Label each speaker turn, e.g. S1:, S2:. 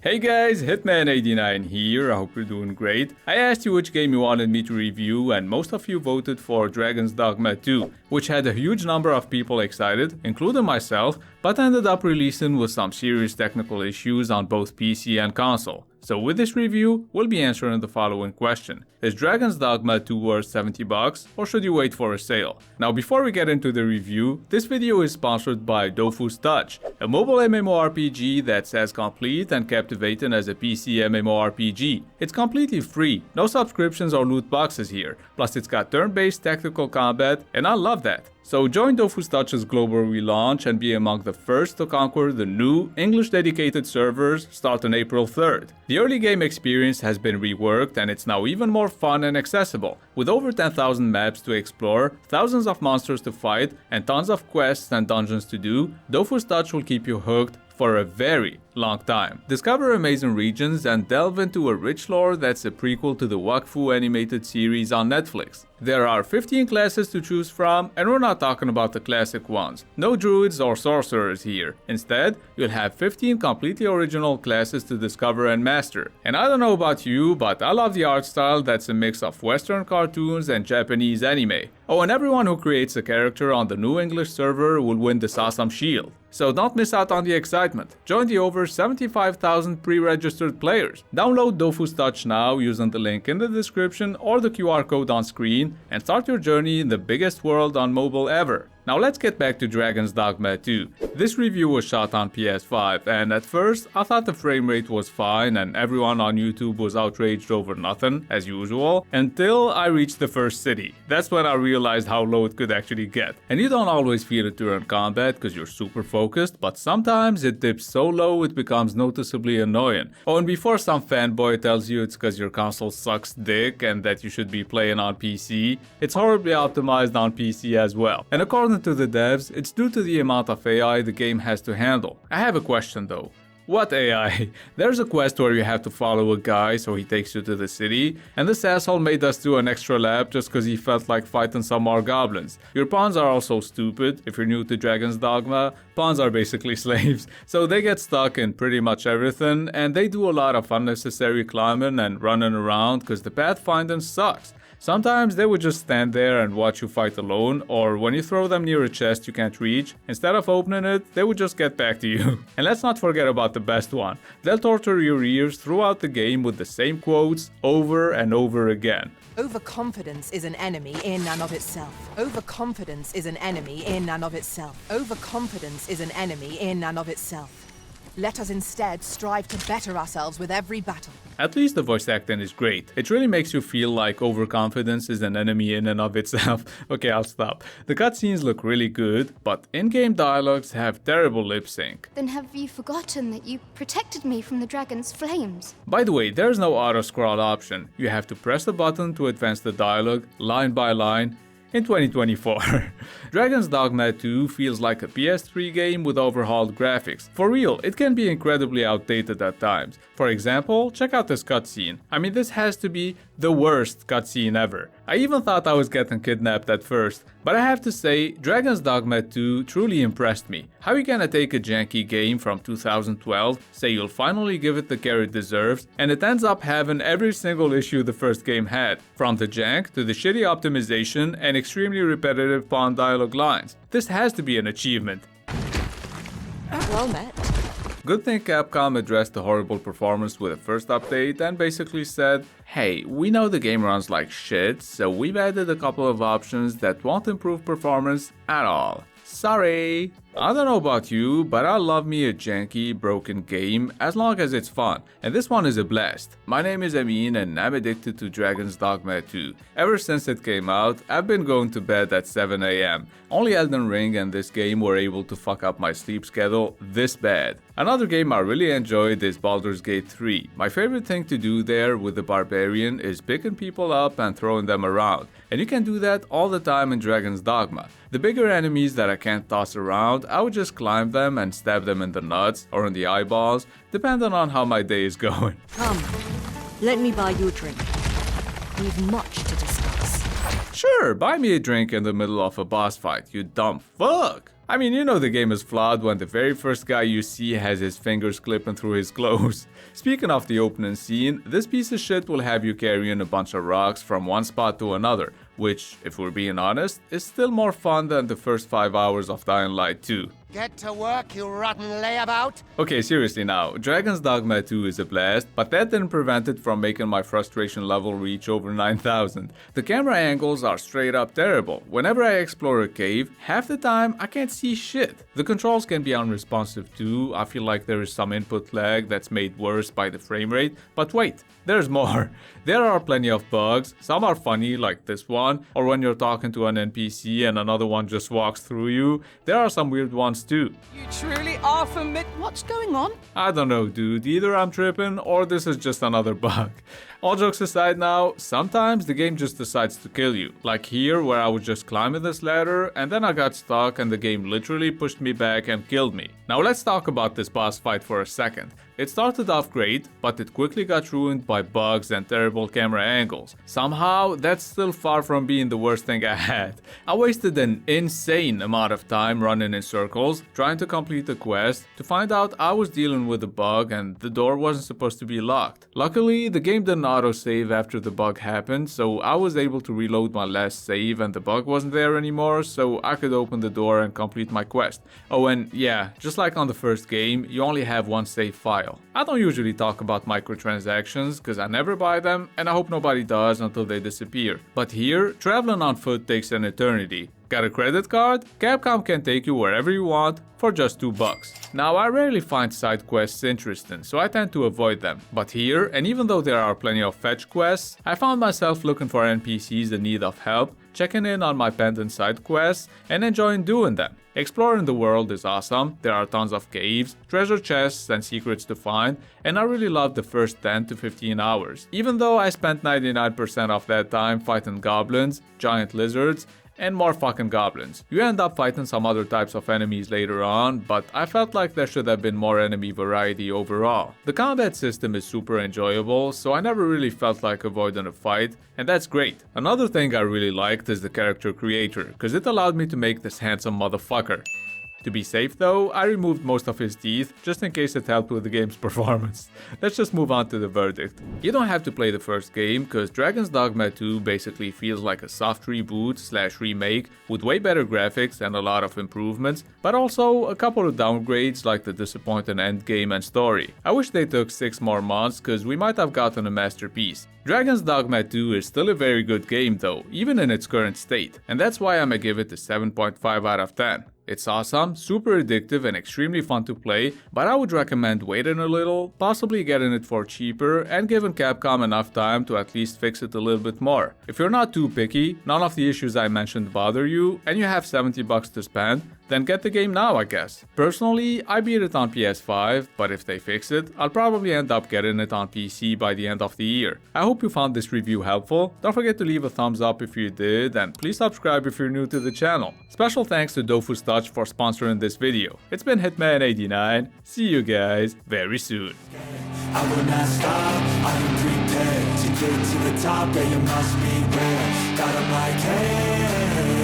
S1: Hey guys, Hitman89 here, I hope you're doing great. I asked you which game you wanted me to review and most of you voted for Dragon's Dogma 2, which had a huge number of people excited, including myself, but ended up releasing with some serious technical issues on both PC and console. So with this review, we'll be answering the following question. Is Dragon's Dogma 2 worth $70 or should you wait for a sale? Now before we get into the review, this video is sponsored by Dofus Touch, a mobile MMORPG that's as complete and captivating as a PC MMORPG. It's completely free, no subscriptions or loot boxes here, plus it's got turn-based tactical combat and I love that. So join Dofus Touch's global relaunch and be among the first to conquer the new English-dedicated servers starting April 3rd. The early game experience has been reworked and it's now even more fun and accessible. With over 10,000 maps to explore, thousands of monsters to fight, and tons of quests and dungeons to do, Dofus Touch will keep you hooked for a very long time. Discover amazing regions and delve into a rich lore that's a prequel to the Wakfu animated series on Netflix. There are 15 classes to choose from, and we're not talking about the classic ones. No druids or sorcerers here. Instead, you'll have 15 completely original classes to discover and master. And I don't know about you, but I love the art style that's a mix of Western cartoons and Japanese anime. Oh, and everyone who creates a character on the new English server will win this awesome shield. So don't miss out on the excitement. Join the over 75,000 pre-registered players. Download Dofus Touch now using the link in the description or the QR code on screen and start your journey in the biggest world on mobile ever. Now let's get back to Dragon's Dogma 2. This review was shot on PS5 and at first I thought the frame rate was fine and everyone on YouTube was outraged over nothing, as usual, until I reached the first city. That's when I realized how low it could actually get. And you don't always feel it during combat because you're super focused, but sometimes it dips so low it becomes noticeably annoying. Oh, and before some fanboy tells you it's because your console sucks dick and that you should be playing on PC, it's horribly optimized on PC as well. And according to the devs, it's due to the amount of AI the game has to handle. I have a question though. What AI? There's a quest where you have to follow a guy so he takes you to the city, and this asshole made us do an extra lap just cause he felt like fighting some more goblins. Your pawns are also stupid. If you're new to Dragon's Dogma, pawns are basically slaves, so they get stuck in pretty much everything, and they do a lot of unnecessary climbing and running around cause the pathfinding sucks. Sometimes they would just stand there and watch you fight alone, or when you throw them near a chest you can't reach, instead of opening it, they would just get back to you. And let's not forget about the best one. They'll torture your ears throughout the game with the same quotes over and over again.
S2: Overconfidence is an enemy in and of itself. Overconfidence is an enemy in and of itself. Overconfidence is an enemy in and of itself. Let us instead strive to better ourselves with every battle.
S1: At least the voice acting is great. It really makes you feel like overconfidence is an enemy in and of itself. Okay, I'll stop. The cutscenes look really good, but in-game dialogues have terrible lip sync.
S3: Then have you forgotten that you protected me from the dragon's flames?
S1: By the way, there's no auto-scroll option. You have to press the button to advance the dialogue, line by line, in 2024. Dragon's Dogma 2 feels like a PS3 game with overhauled graphics. For real, it can be incredibly outdated at times. For example, check out this cutscene. I mean, this has to be the worst cutscene ever. I even thought I was getting kidnapped at first, but I have to say, Dragon's Dogma 2 truly impressed me. How you gonna take a janky game from 2012, say you'll finally give it the care it deserves, and it ends up having every single issue the first game had, from the jank to the shitty optimization and extremely repetitive pawn dialogue lines. This has to be an achievement.
S2: Well met.
S1: Good thing Capcom addressed the horrible performance with the first update and basically said, hey, we know the game runs like shit, so we've added a couple of options that won't improve performance at all. Sorry! I don't know about you, but I love me a janky, broken game as long as it's fun, and this one is a blast. My name is Amin and I'm addicted to Dragon's Dogma 2. Ever since it came out, I've been going to bed at 7 AM. Only Elden Ring and this game were able to fuck up my sleep schedule this bad. Another game I really enjoyed is Baldur's Gate 3. My favorite thing to do there with the Barbarian is picking people up and throwing them around, and you can do that all the time in Dragon's Dogma. The bigger enemies that I can't toss around, I would just climb them and stab them in the nuts or in the eyeballs, depending on how my day is going.
S4: Come, let me buy you a drink. We've much to discuss.
S1: Sure, buy me a drink in the middle of a boss fight, you dumb fuck! I mean, you know the game is flawed when the very first guy you see has his fingers clipping through his clothes. Speaking of the opening scene, this piece of shit will have you carrying a bunch of rocks from one spot to another, which, if we're being honest, is still more fun than the first 5 hours of Dying Light 2.
S5: Get to work, you rotten layabout!
S1: Okay, seriously now, Dragon's Dogma 2 is a blast, but that didn't prevent it from making my frustration level reach over 9,000. The camera angles are straight up terrible. Whenever I explore a cave, half the time I can't see shit. The controls can be unresponsive too. I feel like there is some input lag that's made worse by the frame rate, but wait, there's more. There are plenty of bugs. Some are funny, like this one, or when you're talking to an NPC and another one just walks through you. There are some weird ones too.
S2: You truly are What's going on?
S1: I don't know, dude. Either I'm tripping or this is just another bug. All jokes aside now, sometimes the game just decides to kill you. Like here, where I was just climbing this ladder and then I got stuck and the game literally pushed me back and killed me. Now let's talk about this boss fight for a second. It started off great, but it quickly got ruined by bugs and terrible camera angles. Somehow, that's still far from being the worst thing I had. I wasted an insane amount of time running in circles, trying to complete the quest, to find out I was dealing with a bug and the door wasn't supposed to be locked. Luckily, the game didn't autosave after the bug happened, so I was able to reload my last save and the bug wasn't there anymore, so I could open the door and complete my quest. Oh, and yeah, just like on the first game, you only have one save file. I don't usually talk about microtransactions because I never buy them and I hope nobody does until they disappear. But here, traveling on foot takes an eternity. Got a credit card? Capcom can take you wherever you want for just $2. Now, I rarely find side quests interesting, so I tend to avoid them. But here, and even though there are plenty of fetch quests, I found myself looking for NPCs in need of help, checking in on my pending side quests, and enjoying doing them. Exploring the world is awesome, there are tons of caves, treasure chests, and secrets to find, and I really loved the first 10 to 15 hours. Even though I spent 99% of that time fighting goblins, giant lizards, and more fucking goblins. You end up fighting some other types of enemies later on, but I felt like there should have been more enemy variety overall. The combat system is super enjoyable, so I never really felt like avoiding a fight, and that's great. Another thing I really liked is the character creator, cause it allowed me to make this handsome motherfucker. To be safe though, I removed most of his teeth, just in case it helped with the game's performance. Let's just move on to the verdict. You don't have to play the first game, cause Dragon's Dogma 2 basically feels like a soft reboot / remake with way better graphics and a lot of improvements, but also a couple of downgrades like the disappointing endgame and story. I wish they took 6 more months, cause we might have gotten a masterpiece. Dragon's Dogma 2 is still a very good game though, even in its current state, and that's why I'ma give it a 7.5 out of 10. It's awesome, super addictive and extremely fun to play, but I would recommend waiting a little, possibly getting it for cheaper, and giving Capcom enough time to at least fix it a little bit more. If you're not too picky, none of the issues I mentioned bother you, and you have $70 to spend, then get the game now, I guess. Personally, I beat it on PS5, but if they fix it, I'll probably end up getting it on PC by the end of the year. I hope you found this review helpful. Don't forget to leave a thumbs up if you did, and please subscribe if you're new to the channel. Special thanks to Dofus Touch for sponsoring this video. It's been Hitman89. See you guys very soon.
S6: I will not stop, I am prepared to get to the top, yeah, you must be rare. Got 'em like, hey.